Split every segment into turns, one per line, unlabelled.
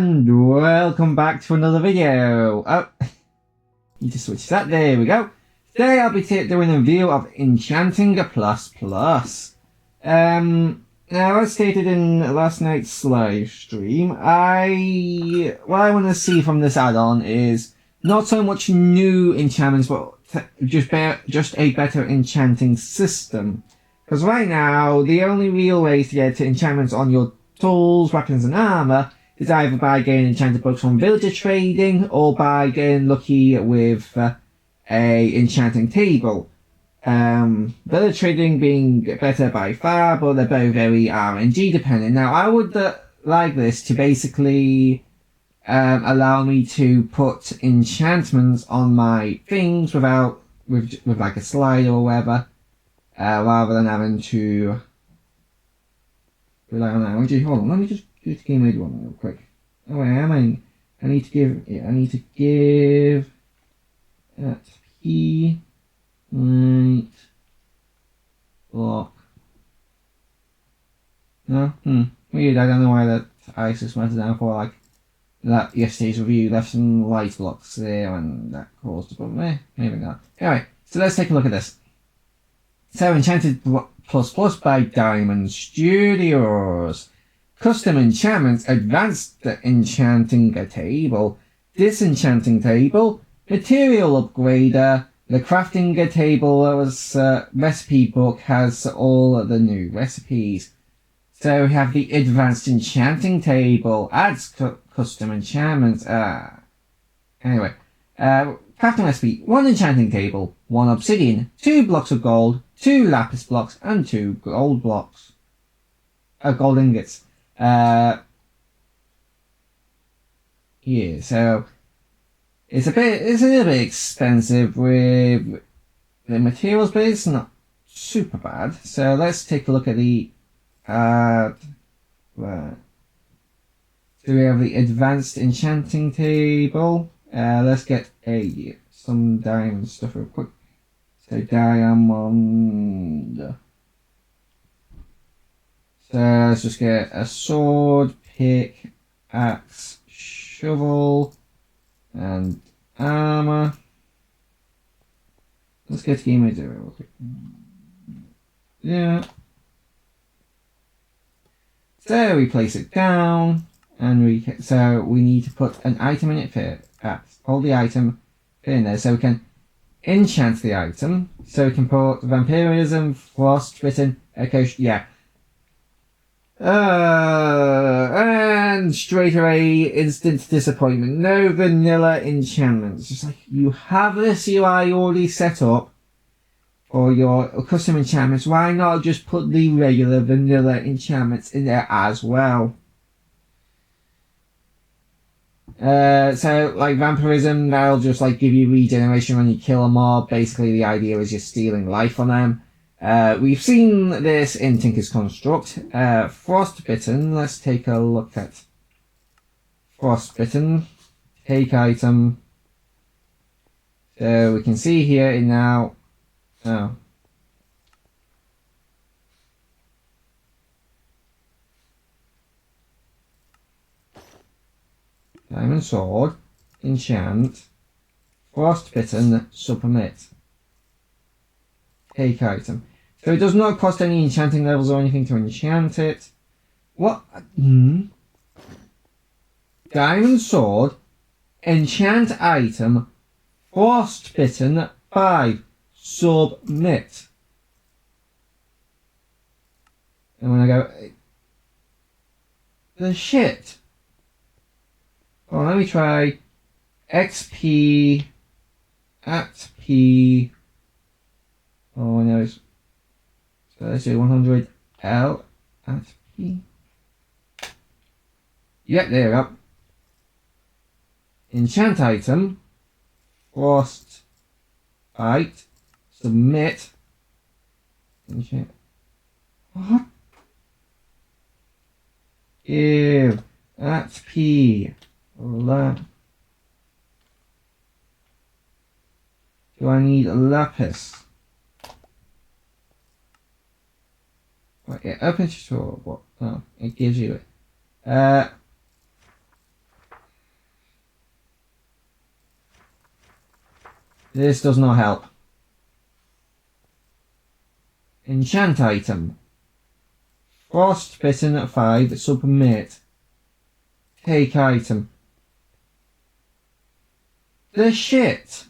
and welcome back to another video. Oh, need to switch that. There we go. Today I'll be doing a review of Enchanting ++. Now as stated in last night's live stream, what I want to see from this add-on is not so much new enchantments, but just a better enchanting system. Because right now, the only real ways to get to enchantments on your tools, weapons, and armor is either by getting enchanted books from villager trading or by getting lucky with a enchanting table. Villager trading being better by far, but they're both very RNG dependent. Now, I would like this to basically allow me to put enchantments on my things with like a slide or whatever, rather than having to rely on that. Hold on, let me just do the game mode one real quick. Oh, where am I? I need to give that P right block. No? Weird, I don't know why that ISIS went down for like that yesterday's review left some light blocks there and that caused a problem. Maybe not. Anyway, so let's take a look at this. So Enchanted ++ by Diamond Studios. Custom enchantments, advanced enchanting table, disenchanting table, material upgrader, the crafting table recipe book has all the new recipes. So we have the advanced enchanting table, adds custom enchantments. Anyway, crafting recipe, 1 enchanting table, 1 obsidian, 2 blocks of gold, 2 lapis blocks, and 2 gold blocks. Gold ingots. Yeah, so it's a little bit expensive with the materials, but it's not super bad. So let's take a look at the right. So we have the advanced enchanting table. Let's get some diamond stuff real quick. So diamond. So let's just get a sword, pick, axe, shovel, and armor. Let's get game mode real quick. Yeah. So we place it down, and we need to put an item in it first. Hold the item in there so we can enchant the item. So we can put vampirism, frostbitten, echo. Yeah. And straight away, instant disappointment. No vanilla enchantments. Just like, you have this UI already set up for your custom enchantments. Why not just put the regular vanilla enchantments in there as well? So like vampirism, that'll just like give you regeneration when you kill a mob. Basically, the idea is just stealing life from them. We've seen this in Tinker's Construct. Frostbitten, let's take a look at Frostbitten. Take item. So we can see here it now. Oh. Diamond sword, enchant, frostbitten, submit. Take item. So it does not cost any enchanting levels or anything to enchant it. What? Diamond sword, enchant item, frostbitten 5, submit. And when I go, the shit. Oh, let me try XP at P. Oh no, so let's do 100 L at P. Yep, there we go. Enchant item, frost bite, submit. Enchant. What? Give at P. Do I need a lapis? Right, yeah, open tutorial. What? Oh, it gives you it. This does not help. Enchant item. Frostbitten at 5. Submit. Take item. The shit.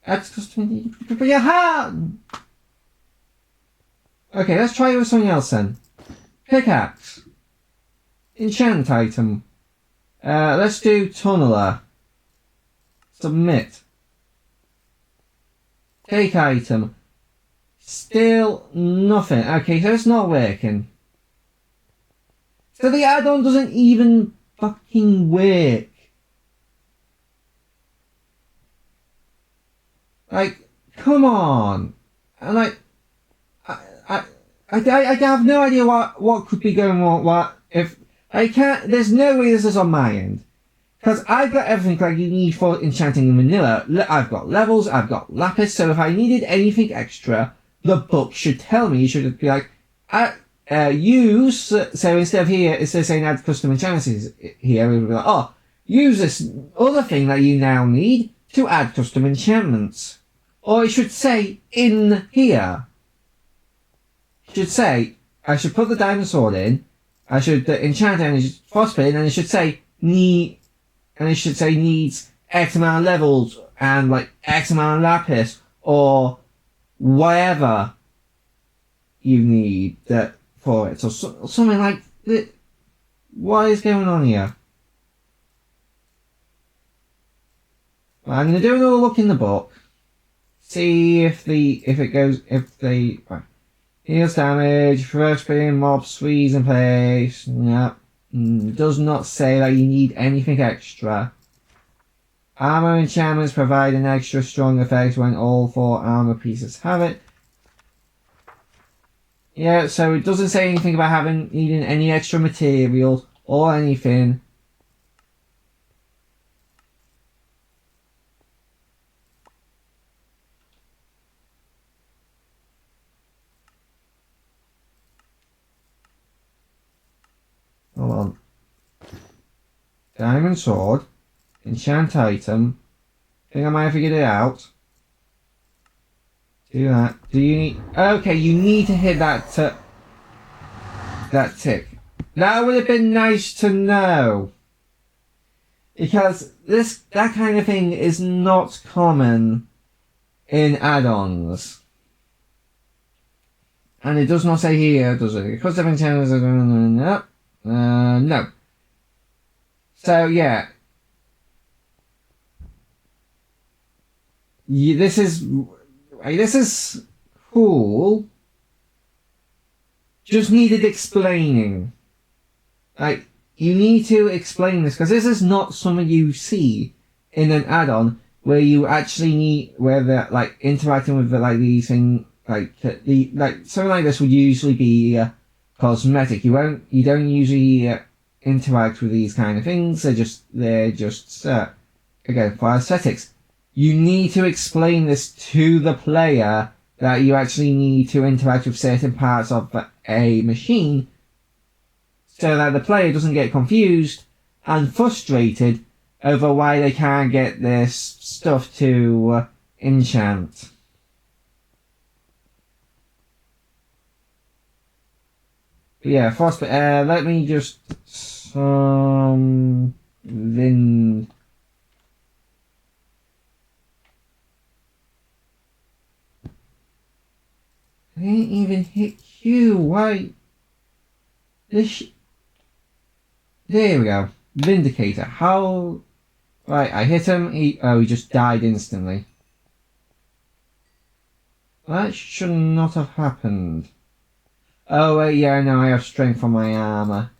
That's custom. Put your hand. Okay, let's try it with something else then. Pickaxe. Enchant item. Let's do tunneler. Submit. Take item. Still nothing. Okay, so it's not working. So the add-on doesn't even fucking work. Like, come on. And like, I have no idea what could be going on. What if I can't? There's no way this is on my end, because I've got everything like you need for enchanting in vanilla. I've got levels, I've got lapis. So if I needed anything extra, the book should tell me. You should be like, use. So instead of here, instead of saying add custom enchantments here, we would be like, oh, use this other thing that you now need to add custom enchantments, or it should say in here. Should say, I should put the diamond sword in, I should enchant it, and it should frostbite, and it should say need, and it should say needs X amount of levels, and like X amount of lapis, or whatever you need that for it, or something like that. What is going on here? Well, I'm going to do another look in the book, see if heals damage, frostbitten mobs freeze in place. Yep. Does not say that you need anything extra. Armor enchantments provide an extra strong effect when all 4 armor pieces have it. Yeah, so it doesn't say anything about needing any extra materials or anything. Hold on. Diamond sword. Enchant item. Think I might have figured it out. Do that. Do you need... Okay, you need to hit that tick. That would have been nice to know. Because that kind of thing is not common in add-ons. And it does not say here, does it? Because of enchantments... no. So, yeah. This is cool. Just needed explaining. Like, you need to explain this, because this is not something you see in an add-on where you actually need, where they're, like, interacting with, like, these things, like something like this would usually be, cosmetic. You don't usually interact with these kind of things. They're just again, for aesthetics. You need to explain this to the player that you actually need to interact with certain parts of a machine, so that the player doesn't get confused and frustrated over why they can't get this stuff to enchant. Yeah, frostbite. Let me just then. I didn't even hit you. Why? There we go. Vindicator. How? Right, I hit him. He just died instantly. That should not have happened. Oh wait, yeah, no, I have strength on my armor.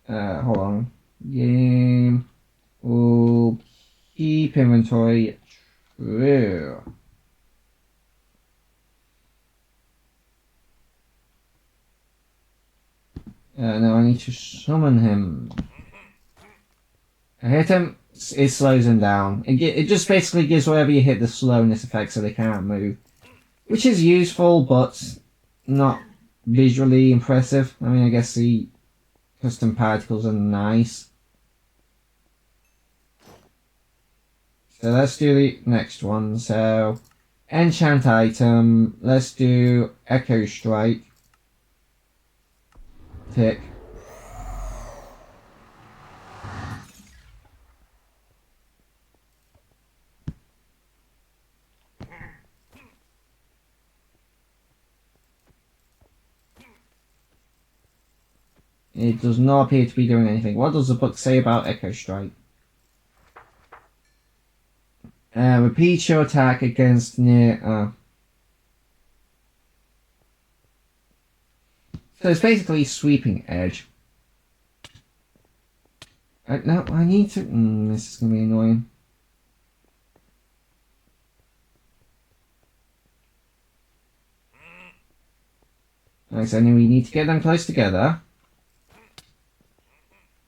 Hold on. Game. We'll keep inventory. True. No, I need to summon him. I hit him. It slows him down. It just basically gives whatever you hit the slowness effect, so they can't move. Which is useful, but not visually impressive. I mean, I guess the custom particles are nice. So let's do the next one. So, enchant item. Let's do Echo Strike. Tick. It does not appear to be doing anything. What does the book say about Echo Strike? Repeat your attack against near... So it's basically Sweeping Edge. No, I need to... this is going to be annoying. Right, so we need to get them close together.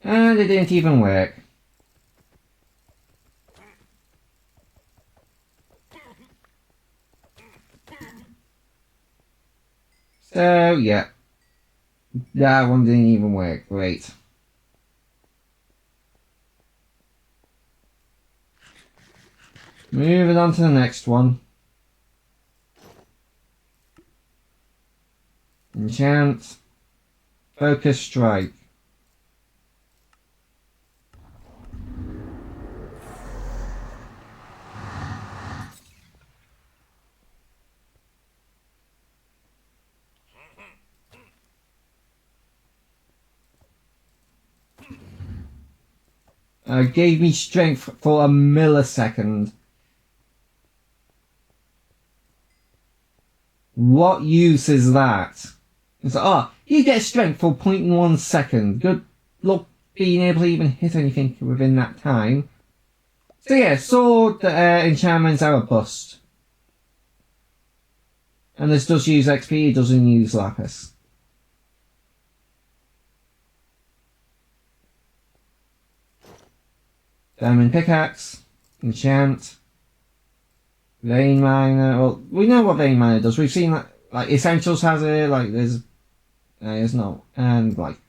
And it didn't even work. So, yeah. That one didn't even work. Great. Moving on to the next one. Enchant. Focus Strike. Gave me strength for a millisecond. What use is that? It's like, oh, you get strength for 0.1 second. Good luck being able to even hit anything within that time. So yeah, sword enchantments are a bust. And this does use XP, it doesn't use lapis. Diamond pickaxe, enchant, vein miner. Well, we know what vein miner does. We've seen that, like essentials has it. Like there's no, and like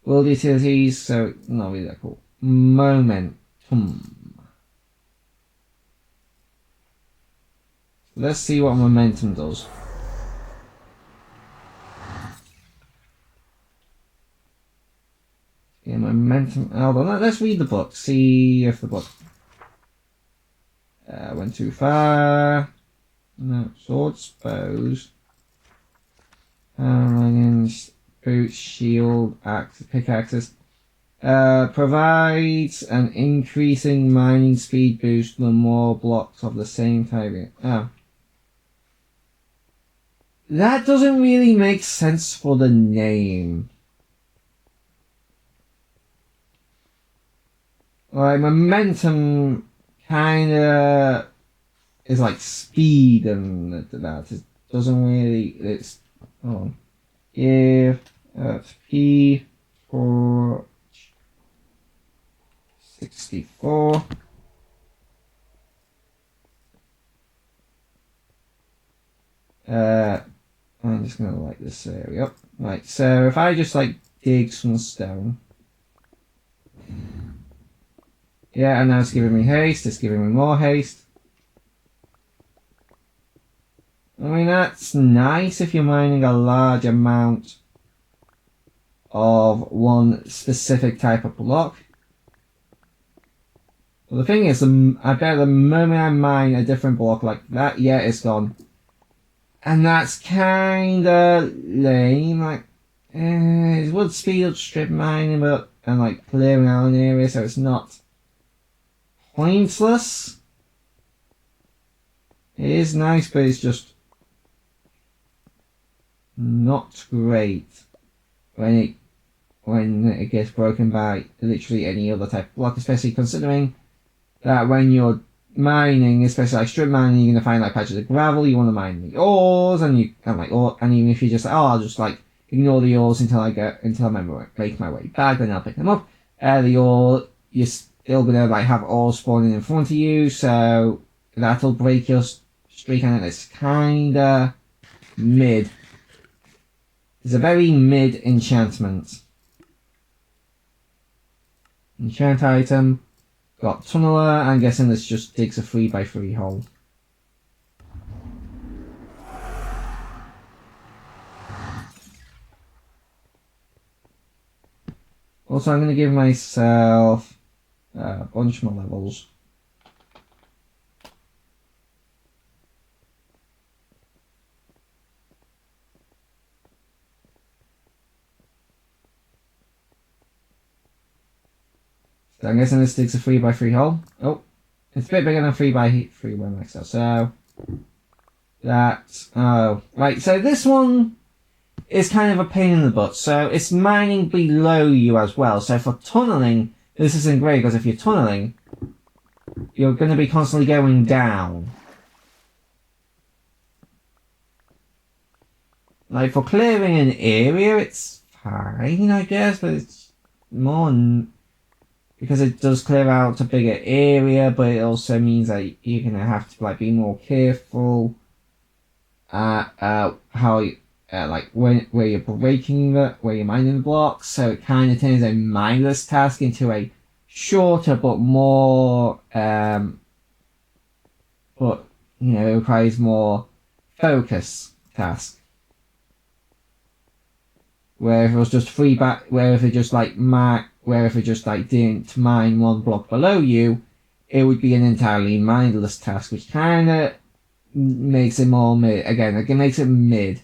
world utilities. So not really that cool. Momentum. Let's see what momentum does. Yeah, momentum. Hold on, let's read the book. See if the book went too far. No, swords, bows, leggings, boots, shield, axe, pickaxes. Provides an increasing mining speed boost the more blocks of the same type. Oh. That doesn't really make sense for the name. Like, momentum kinda is like speed and that. It doesn't really, it's, hold on. Give P for 64. I'm just gonna light this area up. Right, so if I just like dig some stone. Yeah, and now it's giving me haste, it's giving me more haste. I mean, that's nice if you're mining a large amount of one specific type of block. But the thing is, I bet the moment I mine a different block like that, yeah, it's gone. And that's kinda lame, like, it would speed up strip mining, but, and like clearing out an area, so it's not pointless. It is nice, but it's just not great when it gets broken by literally any other type of block, especially considering that when you're mining, especially like strip mining, you're gonna find like patches of gravel, you want to mine the ores, and even if you just like, oh, I'll just like ignore the ores until I make my way back, then I'll pick them up. The ore, you're still gonna like have ore spawning in front of you, so that'll break your streak, and it's kinda mid. It's a very mid enchantment. Enchant item. Got Tunneler. I'm guessing this just digs a 3x3 hole. Also, I'm going to give myself a bunch more levels. So I'm guessing this digs a 3x3 hole. Oh, it's a bit bigger than 3x3 when I sell. So that. Oh, right. So this one is kind of a pain in the butt. So it's mining below you as well. So for tunneling, this isn't great because if you're tunneling, you're going to be constantly going down. Like for clearing an area, it's fine, I guess, but it's more because it does clear out a bigger area, but it also means that you're gonna have to like be more careful how like where you're breaking where you're mining the blocks. So it kind of turns a mindless task into a shorter but more but it requires more focus task. Where if it was just where if it just like didn't mine one block below you, it would be an entirely mindless task, which kind of makes it more mid. Again, it makes it mid.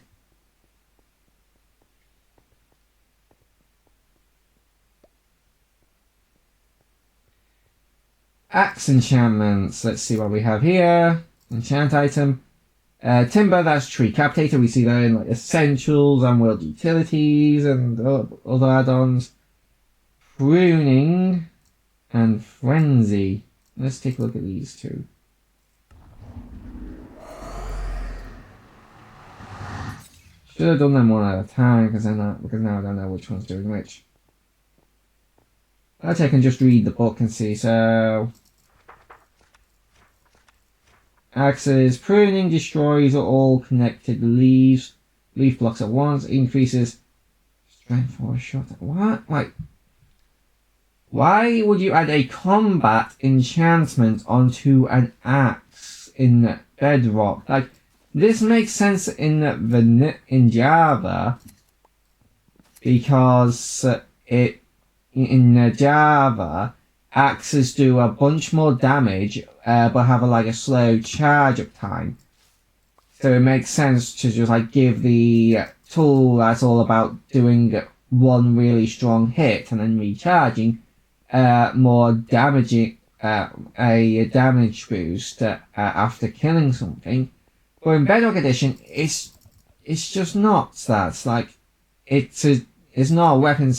Axe enchantments. Let's see what we have here. Enchant item. Timber, that's tree captator. We see that in like essentials and world utilities and other add-ons. Pruning and frenzy. Let's take a look at these two. Should have done them one at a time because now I don't know which one's doing which. Actually, I can just read the book and see. So axes. Pruning destroys all connected leaf blocks at once. Increases strength for a shot. What? Like, why would you add a combat enchantment onto an axe in Bedrock? Like, this makes sense in Java because in Java axes do a bunch more damage, but have a slow charge up time. So it makes sense to just like give the tool that's all about doing one really strong hit and then recharging more damaging a damage boost after killing something. But in Bedrock Edition, it's just not that. Like it's not a weapon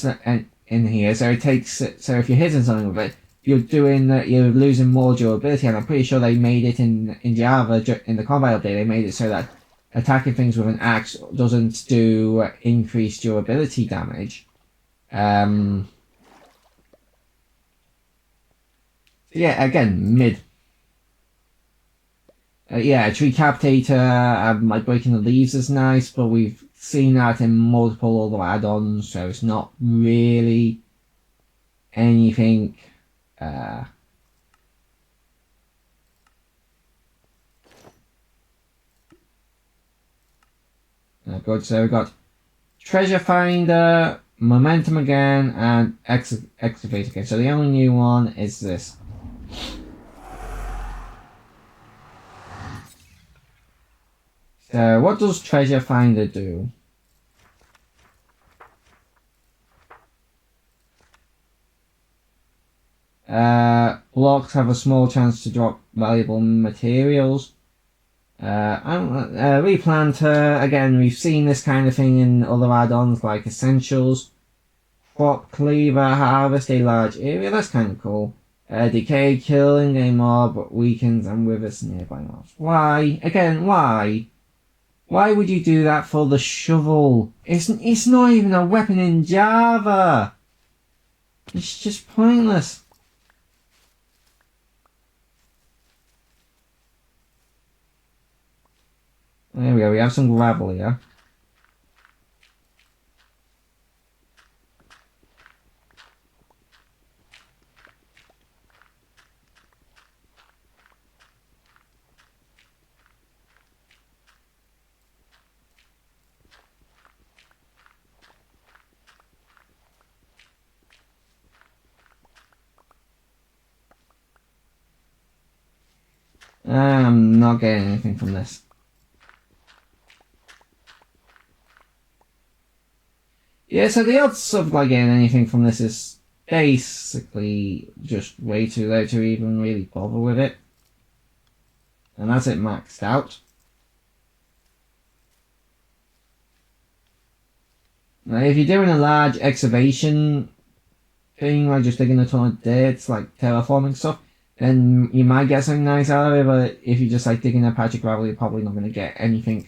in here, so it takes. So if you're hitting something with it, you're losing more durability. And I'm pretty sure they made it in Java in the combat update. They made it so that attacking things with an axe doesn't do increased durability damage. Yeah, again, mid. Yeah, tree captator, like breaking the leaves is nice, but we've seen that in multiple other add-ons, so it's not really anything. Good. So we've got treasure finder, momentum again, and excavate again. So the only new one is this. So what does treasure finder do? Blocks have a small chance to drop valuable materials. Replanter, again, we've seen this kind of thing in other add-ons like Essentials. Crop Cleaver, harvest a large area, that's kind of cool. Decay, killing a mob, weakens and withers nearby mobs. Why? Again, why? Why would you do that for the shovel? It's not even a weapon in Java! It's just pointless. There we go, we have some gravel here. I'm not getting anything from this. Yeah, so the odds of like getting anything from this is basically just way too low to even really bother with it. And that's it maxed out. Now, if you're doing a large excavation thing, like just digging a ton of dirt, like terraforming stuff, then you might get something nice out of it, but if you're just like digging a patch of gravel, you're probably not going to get anything.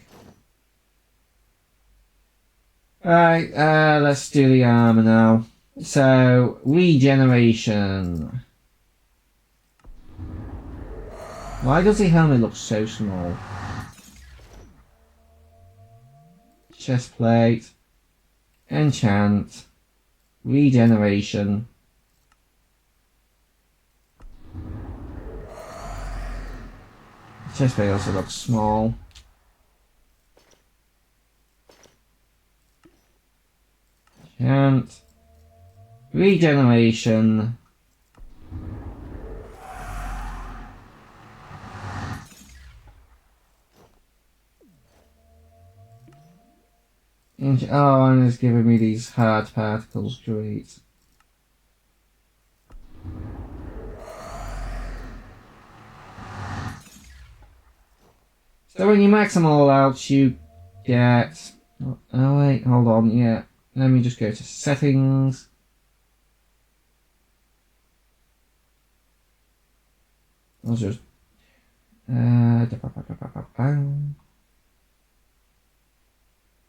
Alright, let's do the armor now. So, regeneration. Why does the helmet look so small? Chest plate. Enchant. Regeneration. Chest plate also looks small. Enchant. Regeneration. Oh, and it's giving me these hard particles. Great. So when you max them all out, you get... Oh wait, hold on, yeah. Let me just go to settings. I'll just...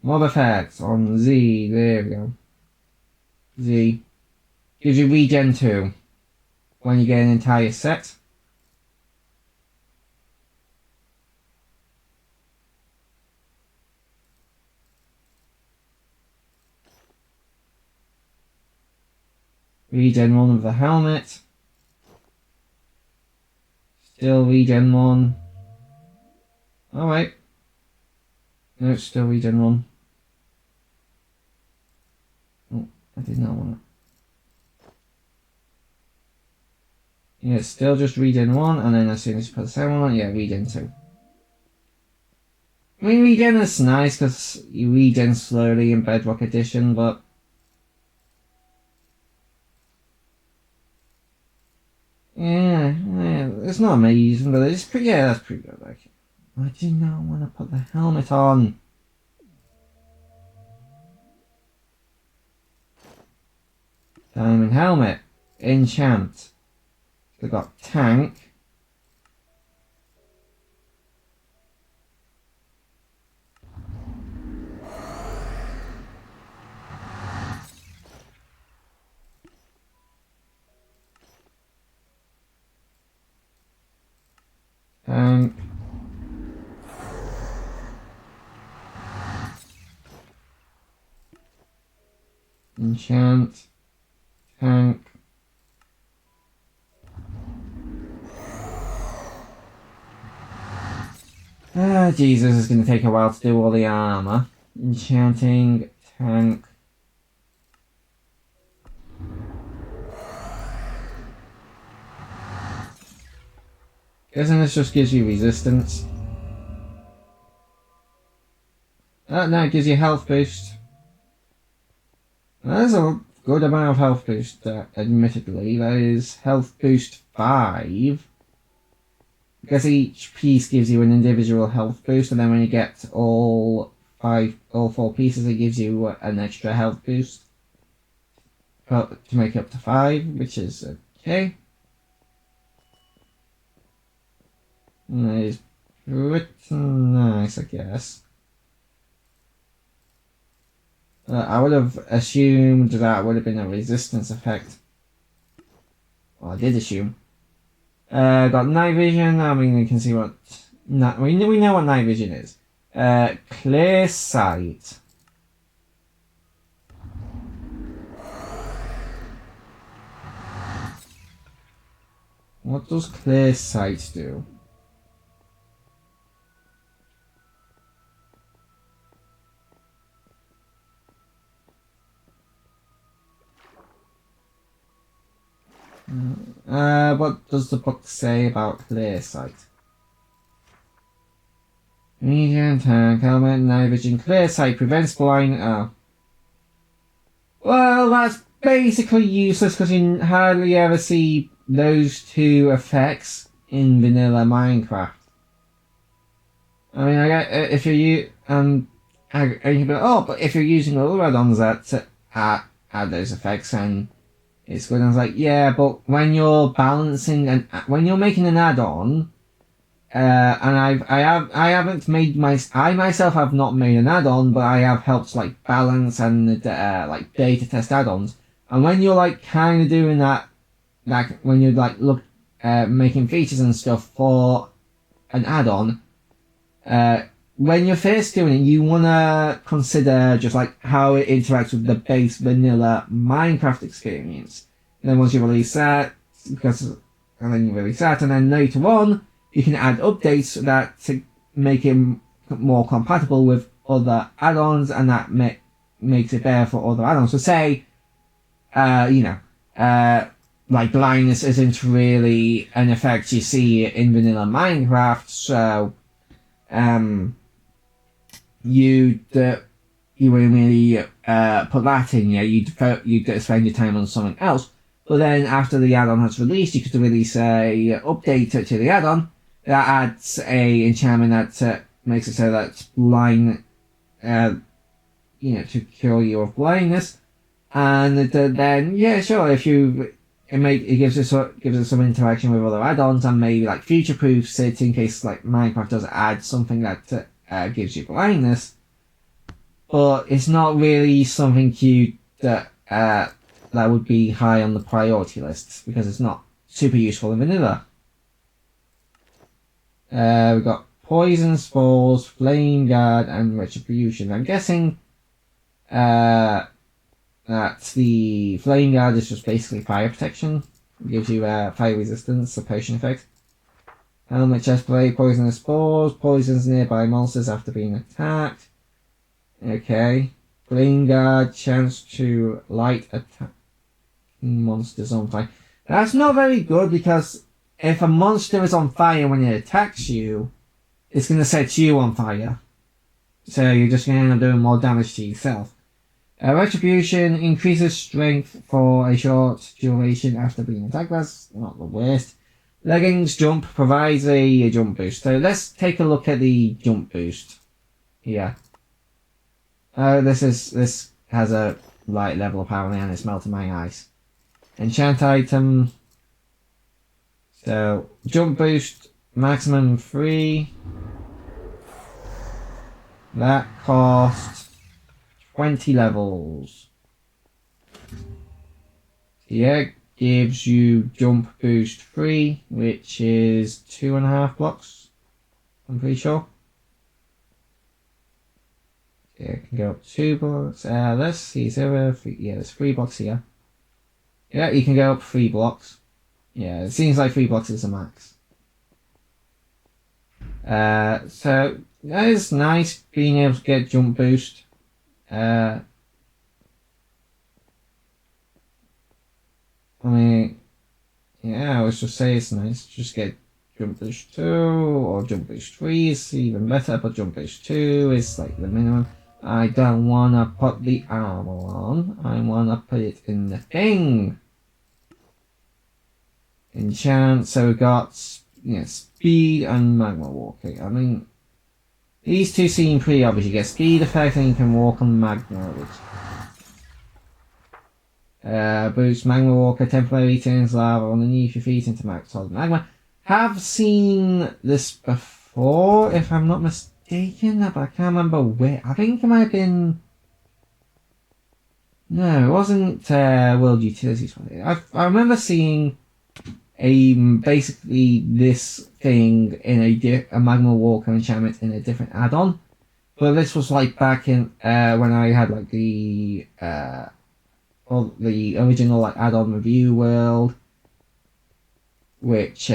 Mob effects on Z, there we go. Z. Gives you regen 2 when you get an entire set. Regen 1 of the helmet. Still regen 1. Alright. No, it's still regen 1. Oh, I did not want it. Yeah, it's still just regen 1, and then as soon as you put the second one on, yeah, regen 2. I mean, regen is nice because you regen slowly in Bedrock Edition, but yeah, it's not amazing, but it's pretty. Yeah, that's pretty good. Like, I do not want to put the helmet on. Diamond helmet, enchant. We've got tank. Tank. Enchant. Tank. Ah, Jesus, it's going to take a while to do all the armor. Enchanting. Tank. Guessing this just gives you resistance. No, it gives you health boost. That's a good amount of health boost, admittedly. That is health boost 5. Because each piece gives you an individual health boost, and then when you get all 4 pieces, it gives you an extra health boost to make it up to 5, which is okay. And that is pretty nice, I guess. I would have assumed that would have been a resistance effect. Well, I did assume. Got night vision. I mean, you can see what... we know what night vision is. Clear sight. What does clear sight do? What does the book say about clear sight? Medium tank, helmet, night vision, clear sight, prevents blind. Oh. Well, that's basically useless because you hardly ever see those two effects in vanilla Minecraft. I mean, I get if you you can be like, oh, but if you're using other add-ons that add those effects, and it's good. And I was like, yeah, but when you're balancing and when you're making an add-on. And I haven't made I myself have not made an add-on, but I have helped like balance and like beta test add-ons. And when you're like kind of doing that, like when you're like making features and stuff for an add-on, when you're first doing it, you wanna consider just like how it interacts with the base vanilla Minecraft experience. And then once you release that, and then you release that, and then later on, you can add updates that to make it more compatible with other add-ons, and that makes it better for other add-ons. So say, like blindness isn't really an effect you see in vanilla Minecraft, so you wouldn't really put that in. Yeah, you'd spend your time on something else. But then after the add-on has released, you could release a update to the add-on that adds a enchantment that makes it so that blind, to cure you of blindness. And then yeah, sure, if it gives us some interaction with other add-ons, and maybe like future-proofs it in case like Minecraft does add something that gives you blindness. But it's not really something that would be high on the priority list because it's not super useful in vanilla. We've got Poison Spores, Flame Guard, and Retribution. I'm guessing that the Flame Guard is just basically fire protection. It gives you fire resistance, a potion effect. Helmet, Chestplate, Poisonous Spores, poisons nearby monsters after being attacked. Okay. Flame Guard, chance to light attack monsters on fire. That's not very good because if a monster is on fire when it attacks you, it's going to set you on fire. So you're just going to end up doing more damage to yourself. Retribution increases strength for a short duration after being attacked. That's not the worst. Leggings Jump provides a jump boost. So let's take a look at the jump boost here. This has a light level apparently, and it's melting my eyes. Enchant item. So jump boost maximum 3. That costs 20 levels. Yeah, gives you jump boost 3, which is 2.5 blocks. I'm pretty sure. Yeah, it can go up 2 blocks. Let's see, is there 3? Yeah, there's 3 blocks here. Yeah, you can go up 3 blocks. Yeah, it seems like 3 blocks is the max. So that is nice being able to get jump boost. I mean, yeah, I was just say it's nice. Just get jump boost 2 or jump boost 3 is even better, but jump boost 2 is like the minimum. I don't wanna put the armor on. I wanna put it in the thing. Enchant. So we got speed and magma walking. I mean, these two seem pretty obvious. You get speed effect and you can walk on magma, which boost magma walker temporarily turns lava underneath your feet into solid magma. Have seen this before, if I'm not mistaken, but I can't remember where. I think it might have been. No, it wasn't World Utilities. I remember seeing basically this thing in a magma walker enchantment in a different add-on, but this was like back in when I had like the original like add-on review world, which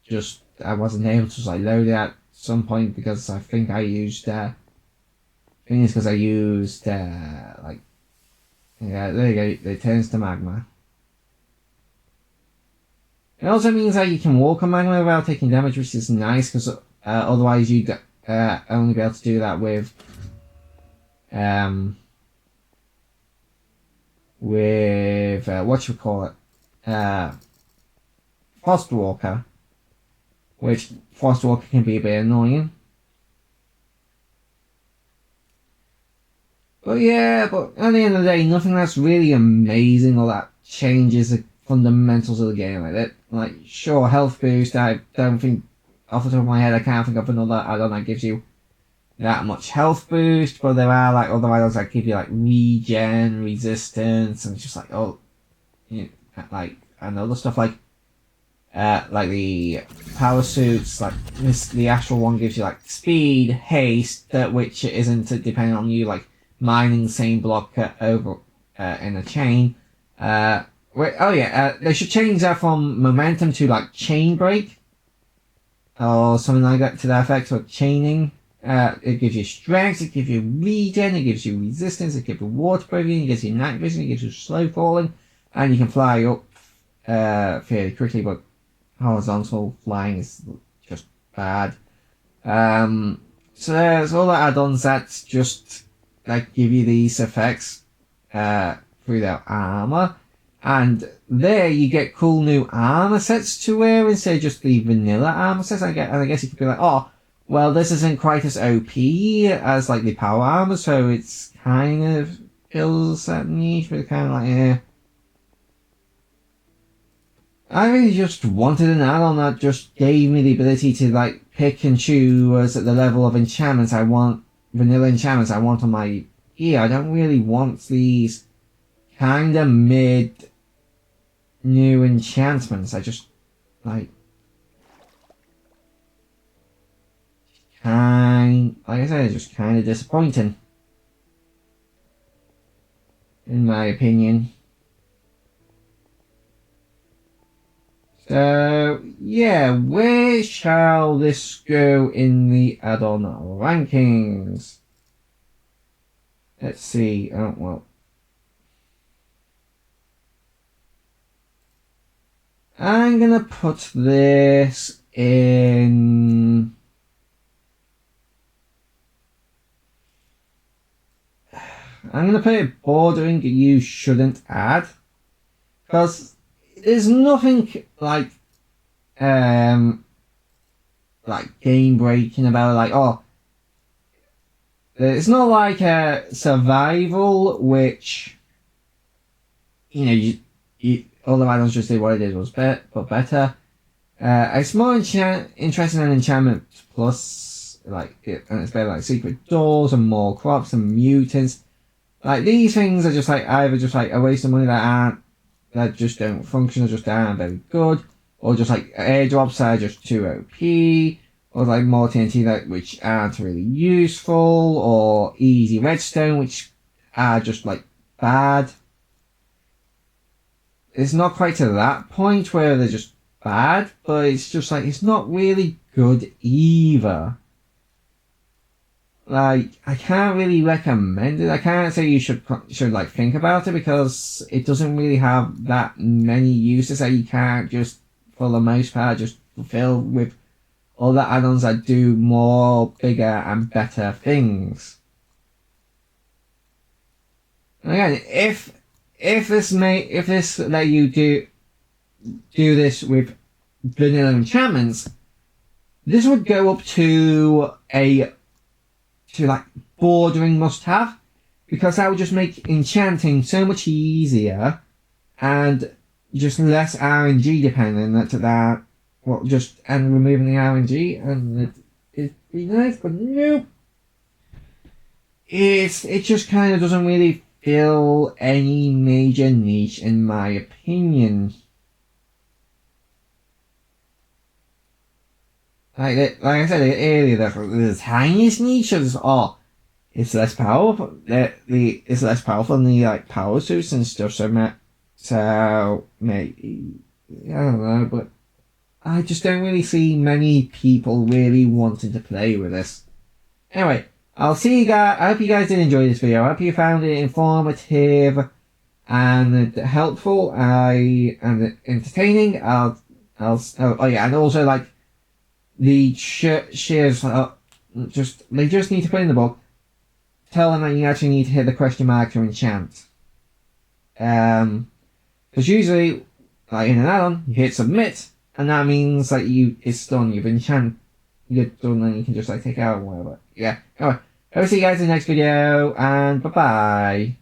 just I wasn't able to like load it at some point because I think I used like there you go, it turns to magma. It also means that you can walk on magma without taking damage, which is nice because Otherwise, you'd only be able to do that with whatchamacallit, Frostwalker, which Frostwalker can be a bit annoying. But yeah, but at the end of the day, nothing that's really amazing or that changes the fundamentals of the game like that. Like, sure, health boost, I don't think, off the top of my head, I can't think of another add-on that gives you that much health boost, but there are like other add-ons that give you like regen, resistance, and it's just like, oh, you know, like, and other stuff like the power suits, like this, the actual one gives you like speed, haste, which isn't depending on you like mining the same block over in a chain. They should change that from momentum to like chain break or something like that to that effect, or chaining. It gives you strength, it gives you regen, it gives you resistance, it gives you water breathing, it gives you night vision, it gives you slow falling, and you can fly up fairly quickly, but horizontal flying is just bad. So there's all the add-ons that just like give you these effects through their armor, and there you get cool new armor sets to wear instead of just the vanilla armor sets. And I guess you could be like, oh, well, this isn't quite as OP as like the power armor, so it's kind of fills that niche, but kind of like, yeah. I really just wanted an add-on that just gave me the ability to like pick and choose at the level of enchantments I want, vanilla enchantments I want on my gear. I don't really want these kind of mid new enchantments. I just like like I said, it's just kind of disappointing, in my opinion. So, yeah, where shall this go in the add-on rankings? Let's see. Oh, well. I'm gonna put this in... I'm gonna put it bordering you shouldn't add. Because there's nothing like game breaking about it. Like, oh, it's not like a survival, which, you know, you all the add-ons just did what it did was but better. It's more interesting than Enchantment Plus, like, and it's better like secret doors and more crops and mutants. Like, these things are just like either just like a waste of money that just don't function or just aren't very good, or just like airdrops are just too OP, or like more TNT which aren't really useful, or easy redstone which are just like bad. It's not quite to that point where they're just bad, but it's just like it's not really good either. Like, I can't really recommend it. I can't say you should like think about it, because it doesn't really have that many uses that you can't just, for the most part, just fulfill with all the add-ons that do more, bigger, and better things. And again, if this let you do this with vanilla enchantments, this would go up to like bordering must-have, because that would just make enchanting so much easier and just less RNG dependent that and removing the RNG, and it'd be nice, but nope. It just kind of doesn't really fill any major niche, in my opinion. Like I said earlier, the tiniest niche is it's less powerful. It's less powerful than the like power suits and stuff. So maybe I don't know, but I just don't really see many people really wanting to play with this. Anyway, I'll see you guys. I hope you guys did enjoy this video. I hope you found it informative and helpful. And entertaining. And also like, the shares they just need to put in the book. Tell them that you actually need to hit the question mark to enchant. Because usually, like in an add-on, you hit submit, and that means that it's done. You're done, and you can just like take it out or whatever. Yeah. Anyway, I'll see you guys in the next video, and bye bye.